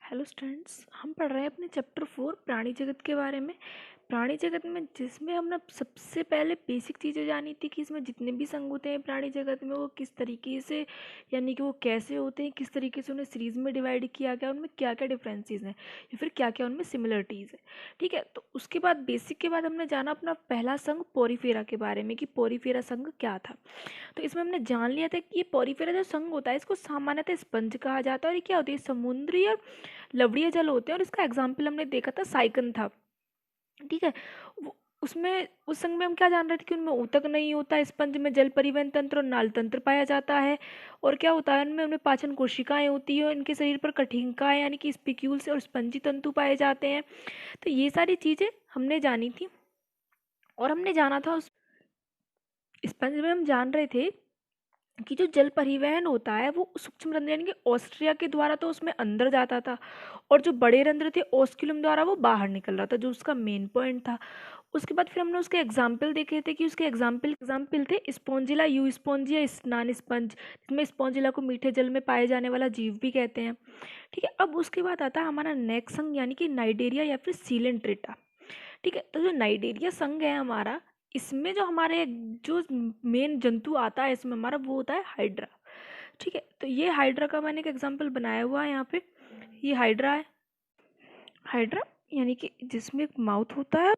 Hello students, हम पढ़ रहे हैं अपने चैप्टर 4 प्राणी जगत के बारे में। प्राणी जगत में जिसमें हमने सबसे पहले बेसिक चीज़ें जानी थी कि इसमें जितने भी संघ होते हैं प्राणी जगत में वो किस तरीके से, यानी कि वो कैसे होते हैं, किस तरीके से उन्हें सीरीज़ में डिवाइड किया गया, उनमें क्या क्या डिफरेंसेस हैं या फिर क्या क्या उनमें सिमिलरिटीज़ है। ठीक है, तो उसके बाद बेसिक के बाद हमने जाना अपना पहला संघ पोरीफेरा के बारे में कि पोरीफेरा संघ क्या था। तो इसमें हमने जान लिया था कि ये पोरीफेरा जो संघ होता है इसको सामान्यतः स्पंज कहा जाता है, और ये क्या होती है, समुद्री और लवणीय जल होते हैं। और इसका एग्जाम्पल हमने देखा था साइकन था। ठीक है, उसमें उस संघ में हम क्या जान रहे थे कि उनमें ऊतक नहीं होता, स्पंज में जल परिवहन तंत्र और नाल तंत्र पाया जाता है। और क्या होता है, उनमें उनमें पाचन कोशिकाएं होती है, इनके शरीर पर कठिनकाएं यानी कि स्पिक्यूल्स और स्पंजी तंतु पाए जाते हैं। तो ये सारी चीज़ें हमने जानी थी। और हमने जाना था उस स्पंज में हम जान रहे थे कि जो जल परिवहन होता है वो सूक्ष्म रंध्र यानी कि ऑस्ट्रिया के द्वारा तो उसमें अंदर जाता था, और जो बड़े रंध्र थे ओस्क्यूलम द्वारा वो बाहर निकल रहा था, जो उसका मेन पॉइंट था। उसके बाद फिर हमने उसके एग्जाम्पल देखे थे कि उसके एग्जाम्पल थे स्पॉन्जिला, यू स्पॉन्जिया, स्नान स्पंज, जिसमें स्पॉन्जिला को मीठे जल में पाए जाने वाला जीव भी कहते हैं। ठीक है, अब उसके बाद आता है हमारा नेक्स्ट संघ यानी कि नाइडेरिया या फिर सीलेंट्रेटा। ठीक है, तो जो नाइडेरिया संघ है हमारा, इसमें जो हमारे जो मेन जंतु आता है इसमें हमारा वो होता है हाइड्रा। ठीक है, तो ये हाइड्रा का मैंने एक एग्जांपल बनाया हुआ है यहाँ पे। ये हाइड्रा है। हाइड्रा यानी कि जिसमें एक माउथ होता है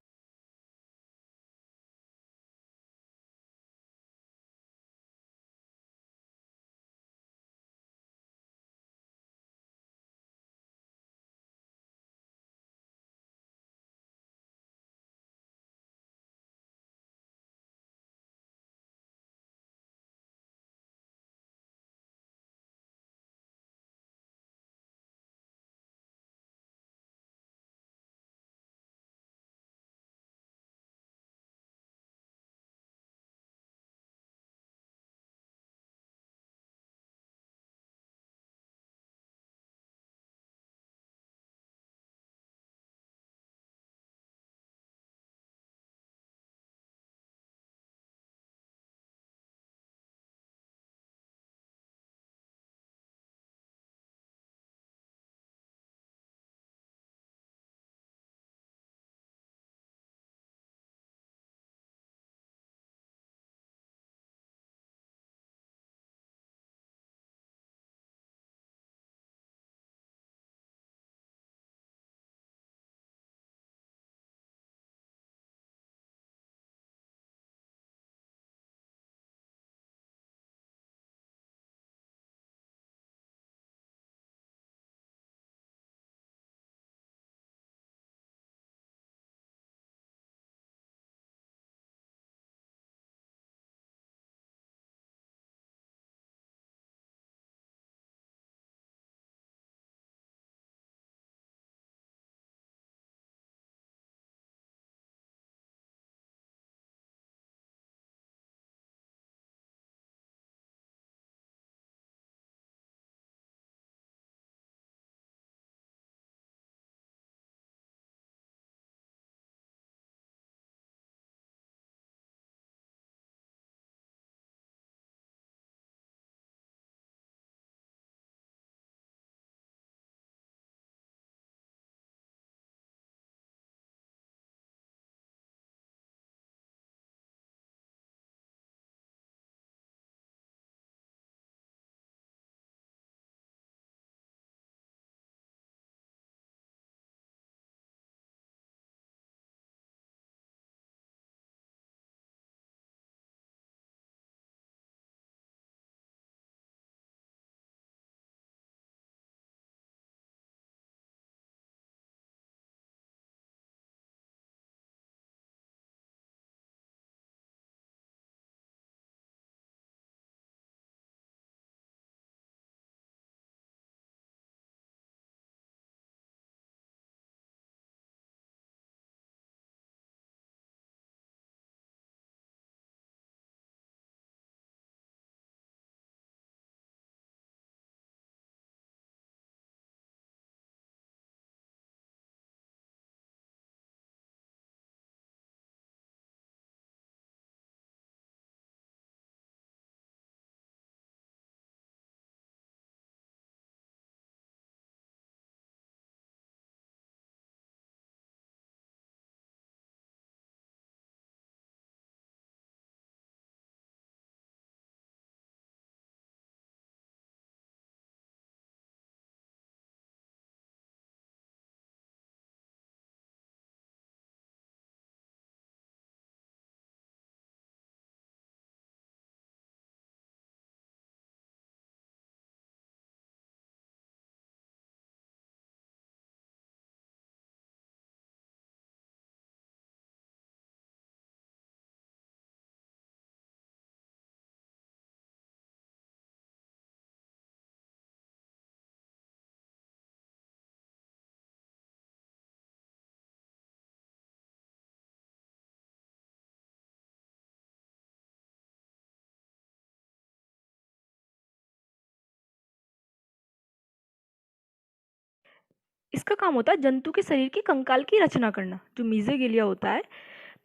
इसका काम होता है जंतु के शरीर के कंकाल की रचना करना, जो मीजोगेलिया होता है।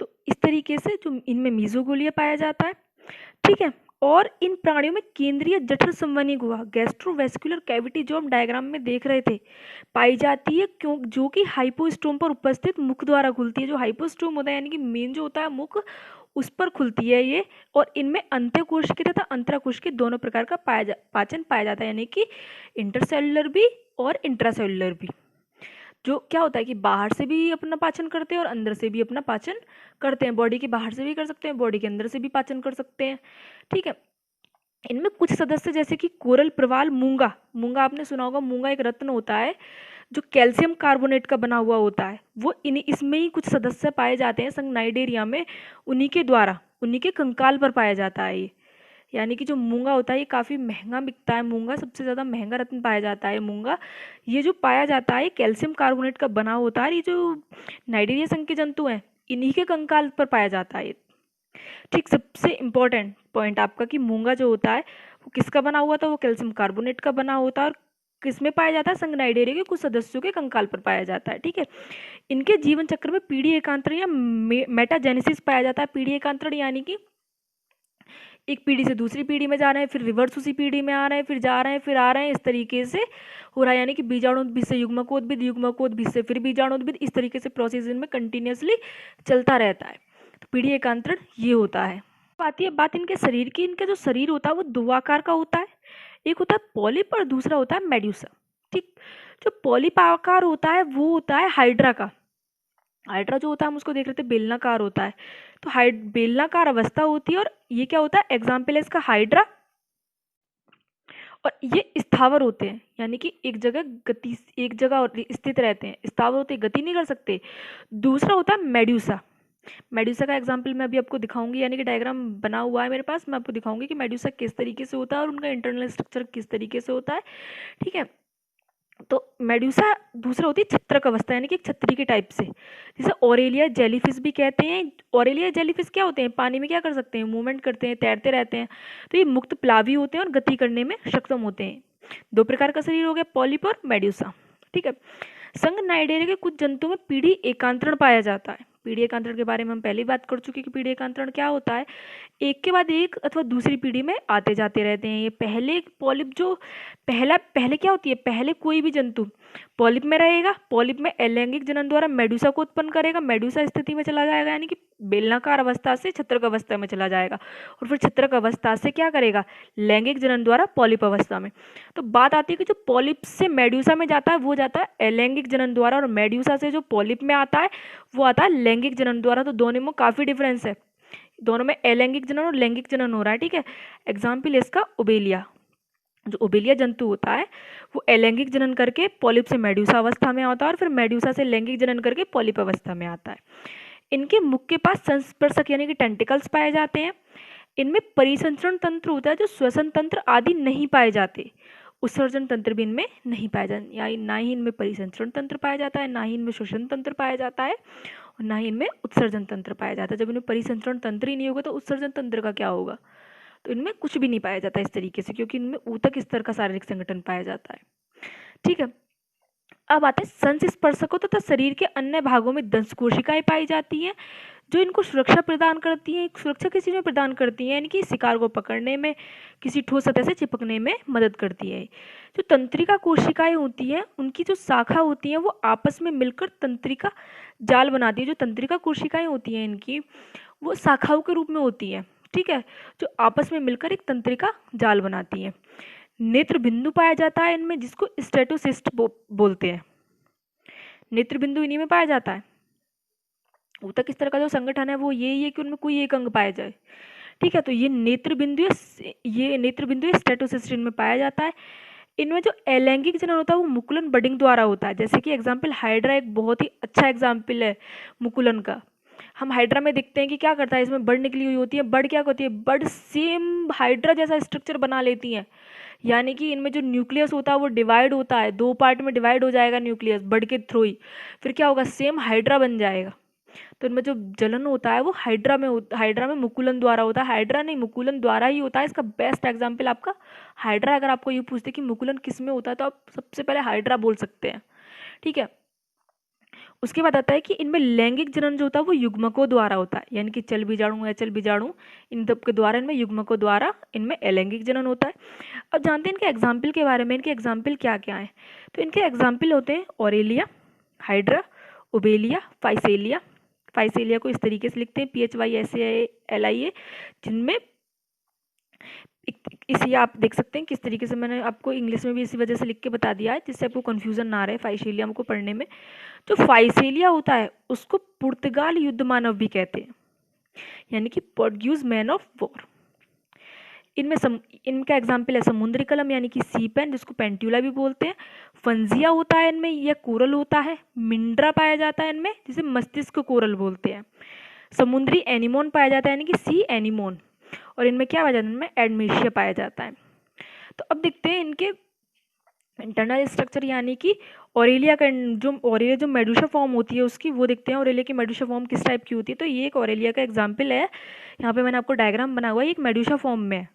तो इस तरीके से जो इनमें मीजोगोलिया पाया जाता है, ठीक है। और इन प्राणियों में केंद्रीय जठर संवहनी गुहा, गैस्ट्रोवेस्कुलर कैविटी, जो हम डायग्राम में देख रहे थे, पाई जाती है, क्यों, जो कि हाइपोस्टोम पर उपस्थित मुख द्वारा खुलती है। जो हाइपोस्टोम होता है यानी कि मेन जो होता है मुख, उस पर खुलती है ये। और इनमें अंत्यकोशिकीय तथा अंतराकोशिकीय दोनों प्रकार का पाचन पाया जाता है, यानी कि इंटरसेलुलर भी और इंट्रासेलुलर भी। जो क्या होता है कि बाहर से भी अपना पाचन करते हैं और अंदर से भी अपना पाचन करते हैं। बॉडी के बाहर से भी कर सकते हैं, बॉडी के अंदर से भी पाचन कर सकते हैं, ठीक है। इनमें कुछ सदस्य जैसे कि कोरल, प्रवाल, मूंगा, मूंगा आपने सुना होगा, मूंगा एक रत्न होता है जो कैल्शियम कार्बोनेट का बना हुआ होता है, वो इसमें ही कुछ सदस्य पाए जाते हैं संगनाइडेरिया में, उन्हीं के द्वारा, उन्हीं के कंकाल पर पाया जाता है ये। यानी कि जो मूंगा होता है ये काफ़ी महंगा बिकता है, मूंगा सबसे ज़्यादा महंगा रत्न पाया जाता है मूंगा। ये जो पाया जाता है कैल्शियम कार्बोनेट का बना होता है। ये जो नाइडेरिया संघ के जंतु हैं, इन्हीं के कंकाल पर पाया जाता है। ठीक, सबसे इम्पोर्टेंट पॉइंट आपका कि मूंगा जो होता है वो किसका बना हुआ था, वो कैल्शियम कार्बोनेट का बना होता है, और किसमें पाया जाता है, संगनाइडेरिया के कुछ सदस्यों के कंकाल पर पाया जाता है, ठीक है। इनके जीवन चक्र में पीढ़ी एकांतरण या मेटाजेनेसिस पाया जाता है। पीढ़ी एकांतरण यानी कि एक पीढ़ी से दूसरी पीढ़ी में जा रहे हैं, फिर रिवर्स उसी पीढ़ी में आ रहे हैं, फिर जा रहे हैं, फिर आ रहे हैं, इस तरीके से हो रहा है। यानी कि बीजाणुउद्भिद से युग्मकोद्भिद, युग्मकोद्भिद से फिर बीजाणुउद्भिद, इस तरीके से प्रोसेस इनमें कंटिन्यूसली चलता रहता है। तो पीढ़ी एकांतरण ये होता है। आती है बात इनके शरीर की। इनका जो शरीर होता है वो दो आकार का होता है, एक होता है पॉलिप और दूसरा होता है मेड्यूसा, ठीक। जो पॉलिप आकार होता है वो होता है हाइड्रा का। हाइड्रा जो होता है हम उसको देख रहे थे बेलनाकार होता है, तो बेलनाकार अवस्था होती है। और ये क्या होता है, एग्जाम्पल है इसका हाइड्रा। और ये स्थावर होते हैं, यानी कि एक जगह और स्थित रहते हैं, स्थावर होते हैं, गति नहीं कर सकते। दूसरा होता है मेड्यूसा। मेड्यूसा का एग्जाम्पल मैं अभी आपको दिखाऊंगी, यानी कि डायग्राम बना हुआ है मेरे पास, मैं आपको दिखाऊंगी कि मेड्यूसा किस तरीके से होता है और उनका इंटरनल स्ट्रक्चर किस तरीके से होता है, ठीक है। तो मेड्यूसा दूसरा होती है छत्रक अवस्था, यानी कि एक छतरी के टाइप से, जिसे ऑरेलिया जेलीफिश भी कहते हैं। ऑरेलिया जेलीफिश क्या होते हैं, पानी में क्या कर सकते हैं, मूवमेंट करते हैं, तैरते रहते हैं। तो ये मुक्त प्लावी होते हैं और गति करने में सक्षम होते हैं। दो प्रकार का शरीर हो गया, पॉलिप और मेड्यूसा, ठीक है। संघ नाइडेरिया के कुछ जंतुओं में पीढ़ी एकांतरण पाया जाता है। पीढ़ी एकांतरण के बारे में हम पहले ही बात कर चुके हैं कि पीढ़ी एकांतरण क्या होता है, एक के बाद एक अथवा दूसरी पीढ़ी में आते जाते रहते हैं। ये पहले पॉलिप जो पहले क्या होती है, पहले कोई भी जंतु पॉलिप में रहेगा, पॉलिप में अलैंगिक जनन द्वारा मेडुसा को उत्पन्न करेगा, मेडुसा स्थिति में चला जाएगा, यानी कि बेलनाकार अवस्था से छत्रक अवस्था में चला जाएगा, और फिर छत्रक अवस्था से क्या करेगा, लैंगिक जनन द्वारा पॉलिप अवस्था में। तो बात आती है कि जो पॉलिप से मेड्यूसा में जाता है वो जाता है अलैंगिक जनन द्वारा, और मेड्यूसा से जो पॉलिप में आता है वो आता है लैंगिक जनन द्वारा। तो दोनों में काफ़ी डिफरेंस है, दोनों में अलैंगिक जनन और लैंगिक जनन हो रहा है, ठीक है। एग्जाम्पल इसका ओबेलिया। जो ओबेलिया जंतु होता है वो अलैंगिक जनन करके पॉलिप से मेड्यूसा अवस्था में आता है, और फिर मेड्यूसा से लैंगिक जनन करके पॉलिप अवस्था में आता है। इनके मुख के पास संस्पर्शक यानी कि टेंटिकल्स पाए जाते हैं। इनमें परिसंचरण तंत्र होता है, जो श्वसन तंत्र आदि नहीं पाए जाते। उत्सर्जन तंत्र भी इनमें नहीं पाया जाता, या ना ही इनमें परिसंचरण तंत्र पाया जाता है, ना ही इनमें श्वसन तंत्र पाया जाता है, और ना ही इनमें उत्सर्जन तंत्र पाया जाता है। जब इनमें परिसंचरण तंत्र ही नहीं होगा तो उत्सर्जन तंत्र का क्या होगा, तो इनमें कुछ भी नहीं पाया जाता इस तरीके से, क्योंकि इनमें ऊतक स्तर का शारीरिक संगठन पाया जाता है, ठीक है। अब आते हैं संस्पर्शकों तथा शरीर के अन्य भागों में दंश कोशिकाएं पाई जाती हैं, जो इनको सुरक्षा प्रदान करती हैं। सुरक्षा किस चीज़ में प्रदान करती हैं, यानी कि शिकार को पकड़ने में, किसी ठोस सतह से चिपकने में मदद करती है। जो तंत्रिका कोशिकाएं होती हैं उनकी जो शाखा होती हैं वो आपस में मिलकर तंत्रिका जाल बनाती है। जो तंत्रिका कोशिकाएं होती हैं इनकी वो शाखाओं के रूप में होती हैं, ठीक है, जो आपस में मिलकर एक तंत्रिका जाल बनाती हैं। नेत्र बिंदु पाया जाता है इनमें, जिसको स्टेटोसिस्ट बोलते हैं। नेत्र बिंदु इन्हीं में पाया जाता है। ऊतक इस तरह का जो संगठन है वो यही है कि उनमें कोई एक अंग पाया जाए, ठीक है। तो ये नेत्र बिंदु स्टेटोसिस्ट इनमें पाया जाता है। इनमें जो अलैंगिक जनन होता है वो मुकुलन बडिंग द्वारा होता है। जैसे कि एग्जाम्पल हाइड्रा एक बहुत ही अच्छा एग्जाम्पल है मुकुलन का। हम हाइड्रा में देखते हैं कि क्या करता है, इसमें बड निकली हुई होती है। बड क्या होती है, बड सेम हाइड्रा जैसा स्ट्रक्चर बना लेती हैं, यानी कि इनमें जो न्यूक्लियस होता है वो डिवाइड होता है, दो पार्ट में डिवाइड हो जाएगा न्यूक्लियस बड के थ्रू ही, फिर क्या होगा, सेम हाइड्रा बन जाएगा। तो इनमें जो जलन होता है वो हाइड्रा में मुकुलन द्वारा होता है। हाइड्रा नहीं, मुकुलन द्वारा ही होता है। इसका बेस्ट एग्जाम्पल आपका हाइड्रा। अगर आपको ये पूछते कि मुकुलन किस में होता है तो आप सबसे पहले हाइड्रा बोल सकते हैं, ठीक है। उसके बाद आता है कि इनमें लैंगिक जनन जो होता है वो युग्मकों द्वारा होता है, यानी कि चल बीजाणु, एचल बीजाणु, इन सब के द्वारा इनमें युग्मकों द्वारा इनमें अलैंगिक जनन होता है। अब जानते हैं इनके एग्जाम्पल के बारे में, इनके एग्जाम्पल क्या क्या है। तो इनके एग्जाम्पल होते हैं Aurelia, hydra, Obelia, Physalia. Physalia को इस तरीके से लिखते हैं PHYSALIA, जिनमें इसी आप देख सकते हैं किस तरीके से, मैंने आपको इंग्लिश में भी इसी वजह से लिख के बता दिया है जिससे आपको कन्फ्यूजन ना रहे फाइसेलिया को पढ़ने में। जो फाइसेलिया होता है उसको पुर्तगाल युद्ध मानव भी कहते हैं, यानी कि पोर्टुगीज मैन ऑफ वॉर। इनमें इनका एग्जाम्पल है समुद्री कलम यानी कि सी पेन, जिसको पेंट्यूला भी बोलते हैं। फंजिया होता है इनमें, यह कोरल होता है। मिंड्रा पाया जाता है इनमें, जिसे मस्तिष्क कोरल बोलते हैं। समुद्री एनिमोन पाया जाता है, यानी कि सी एनिमोन। और इनमें क्या पाया जाता है, इनमें एडमेशिया पाया जाता है। तो अब देखते हैं इनके इंटरनल स्ट्रक्चर, यानी कि ऑरेलिया का ऑरेलिया जो मेडुसा फॉर्म होती है उसकी, वो देखते हैं ऑरेलिया की मेडुसा फॉर्म किस टाइप की होती है। तो ये एक ऑरेलिया का एग्जाम्पल है, यहाँ पे मैंने आपको डायग्राम बना हुआ है, एक मेडुसा फॉर्म में है,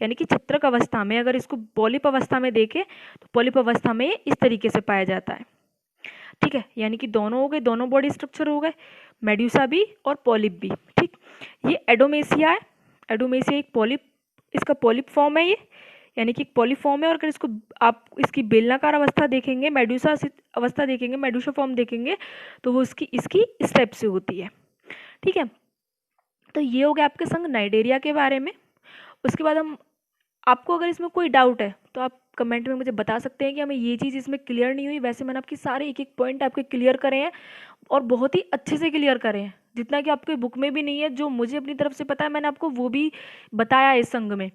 यानी कि छत्रक अवस्था में। अगर इसको पॉलिप अवस्था में देखें तो पॉलिप अवस्था में इस तरीके से पाया जाता है, ठीक है। यानी कि दोनों हो गए, दोनों बॉडी स्ट्रक्चर हो गए, मेडुसा भी और पॉलिप भी, ठीक। ये एडोमेसिया है, एडोमेसिया एक पॉलिप, इसका पॉलिप फॉर्म है ये, यानी कि एक पॉलिप फॉर्म है। और अगर इसको आप इसकी बेलनाकार अवस्था देखेंगे, मेडुसा अवस्था देखेंगे, मेडुसा फॉर्म देखेंगे, तो वो इसकी इस टाइप से होती है, ठीक है। तो ये हो गया आपके संग नाइडेरिया के बारे में। उसके बाद हम, आपको अगर इसमें कोई डाउट है तो आप कमेंट में मुझे बता सकते हैं कि हमें ये चीज़ इसमें क्लियर नहीं हुई। वैसे मैंने आपकी सारे एक एक पॉइंट आपके क्लियर करे हैं, और बहुत ही अच्छे से क्लियर करे हैं, जितना कि आपके बुक में भी नहीं है। जो मुझे अपनी तरफ से पता है मैंने आपको वो भी बताया है इस संग में,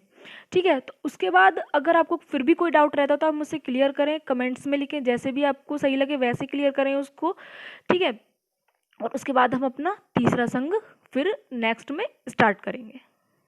ठीक है। तो उसके बाद अगर आपको फिर भी कोई डाउट रहता तो आप मुझसे क्लियर करें, कमेंट्स में लिखें, जैसे भी आपको सही लगे वैसे क्लियर करें उसको, ठीक है। और उसके बाद हम अपना तीसरा संग फिर नेक्स्ट में स्टार्ट करेंगे।